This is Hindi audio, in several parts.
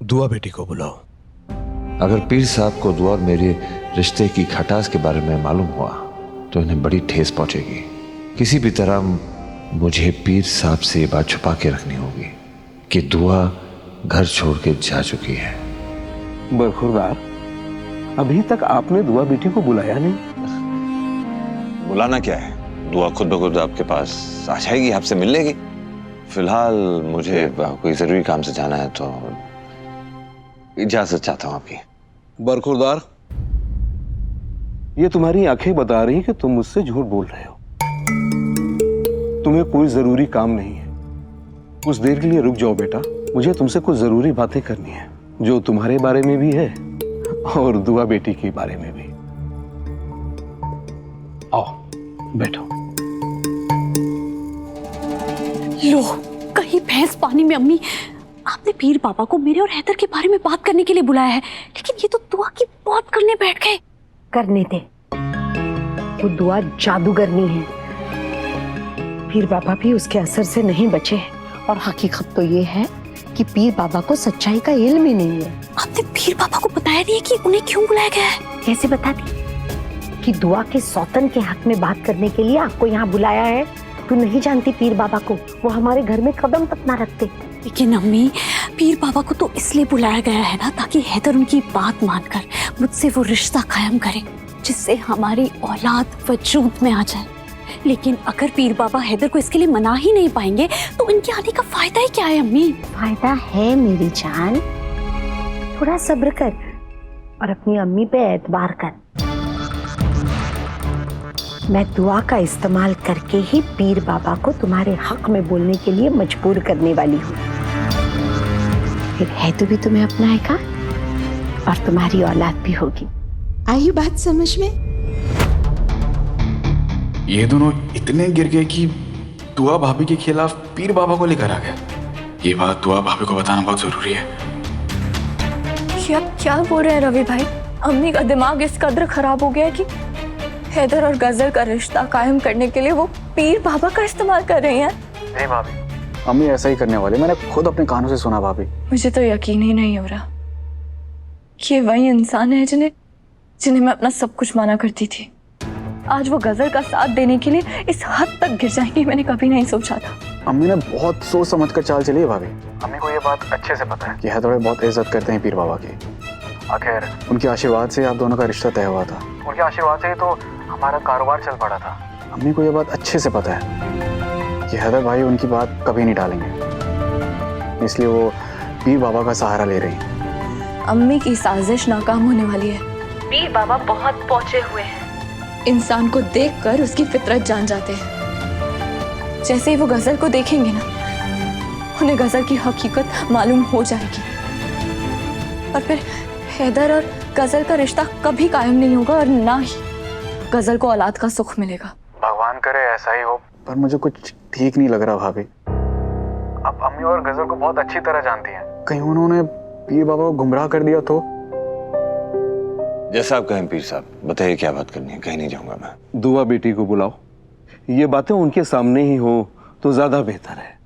दुआ बेटी को बुलाओ। अगर पीर साहब को दुआ और मेरे रिश्ते की खटास के बारे में मालूम हुआ तो इन्हें बड़ी ठेस पहुंचेगी। किसी भी तरह मुझे पीर साहब से ये बात छुपा के रखनी होगी कि दुआ घर छोड़ के जा चुकी है। बरखुरदार, अभी तक आपने दुआ बेटी को बुलाया नहीं। बुलाना क्या है, दुआ खुद ब खुद आपके पास आ जाएगी, आपसे मिल लेगी। फिलहाल मुझे कोई जरूरी काम से जाना है तो इजाजत चाहता हूँ आपकी। बरखुरदार, ये तुम्हारी आंखें बता रही कि तुम मुझसे झूठ बोल रहे हो। तुम्हें कोई जरूरी काम नहीं है। कुछ देर के लिए रुक जाओ बेटा, मुझे तुमसे कुछ जरूरी बातें करनी है, जो तुम्हारे बारे में भी है और दुआ बेटी के बारे में भी। आओ बैठो। लो, कहीं भैंस पानी में। अम्मी, आपने पीर पापा को मेरे और हैदर के बारे में बात करने के लिए बुलाया है, लेकिन ये तो दुआ की बात करने बैठ गए। करने दे, वो दुआ जादूगरनी है। पीर बाबा भी उसके असर से नहीं बचे हैं, और हकीकत तो ये है कि पीर बाबा को सच्चाई का इल्म ही नहीं है। आपने पीर पापा को बताया नहीं है कि उन्हें क्यों बुलाया गया है? कैसे बता दी कि दुआ के सौतन के हक में बात करने के लिए आपको यहाँ बुलाया है? तू नहीं जानती पीर बाबा को, वो हमारे घर में कदम तक ना रखते। लेकिन अम्मी, पीर बाबा को तो इसलिए बुलाया गया है ना, ताकि हैदर उनकी बात मानकर मुझसे वो रिश्ता कायम करे जिससे हमारी औलाद वजूद में आ जाए। लेकिन अगर पीर बाबा हैदर को इसके लिए मना ही नहीं पाएंगे तो इनके आने का फायदा ही क्या है? अम्मी, फायदा है मेरी जान, थोड़ा सब्र कर और अपनी अम्मी पे एतबार कर। मैं दुआ का इस्तेमाल करके ही पीर बाबा को तुम्हारे हक में बोलने के लिए मजबूर करने वाली हूँ। फिर है तो भी तुम्हें अपनाएगा और तुम्हारी औलाद भी होगी। आई बात समझ में? ये दोनों इतने गिर गए कि दुआ भाभी के खिलाफ पीर बाबा को लेकर आ गए। ये बात दुआ भाभी को बताना बहुत जरूरी है। क्या बोल रहे हैं रवि भाई? अम्मी का दिमाग इस कदर खराब हो गया है कि हैदर और गजल का रिश्ता कायम करने के लिए वो पीर बाबा का इस्तेमाल कर रही हैं। नहीं भाभी, अम्मी ऐसा ही करने वाले, मैंने खुद अपने कानों से सुना भाभी। मुझे तो यकीन ही नहीं हो रहा कि ये वही इंसान है जिन्हें मैं अपना सब कुछ माना करती थी। आज वो गजल का साथ देने के लिए इस हद तक गिर जाएंगी, मैंने कभी नहीं सोचा था। अम्मी ने बहुत सोच समझ कर चाल चली है भाभी। अम्मी को ये बात अच्छे से पता है कि हैदर भाई बहुत इज्जत करते हैं पीर बाबा की। आखिर उनके आशीर्वाद से आप दोनों का रिश्ता तय हुआ था, उनके आशीर्वाद से ही तो हमारा कारोबार चल पड़ा था। अम्मी को ये बात अच्छे से पता है कि हैदर भाई उनकी बात कभी नहीं टालेंगे, इसलिए वो पीर बाबा का सहारा ले रही हैं। अम्मी की साजिश नाकाम होने वाली है। पीर बाबा बहुत पहुंचे हुए हैं। इंसान को देखकर उसकी फितरत जान जाते हैं। जैसे ही वो गजल को देखेंगे ना, उन्हें गजल की हकीकत मालूम हो जाएगी और फिर हैदर और गजल का रिश्ता कभी कायम नहीं होगा और ना ही गजल को औलाद का सुख मिलेगा। भगवान करे ऐसा ही हो, पर मुझे कुछ ठीक नहीं लग रहा भाभी। आप अम्मी और गजल को बहुत अच्छी तरह जानती हैं, कहीं उन्होंने पीर बाबा को गुमराह कर दिया तो? जैसा आप कहें पीर साहब, बताइए क्या बात करनी है, कहीं नहीं जाऊंगा मैं। दुआ बेटी को बुलाओ, ये बातें उनके सामने ही हो तो ज्यादा बेहतर है।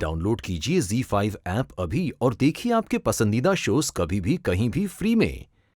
डाउनलोड कीजिए ZEE5 ऐप अभी और देखिए आपके पसंदीदा शोज कभी भी कहीं भी फ्री में।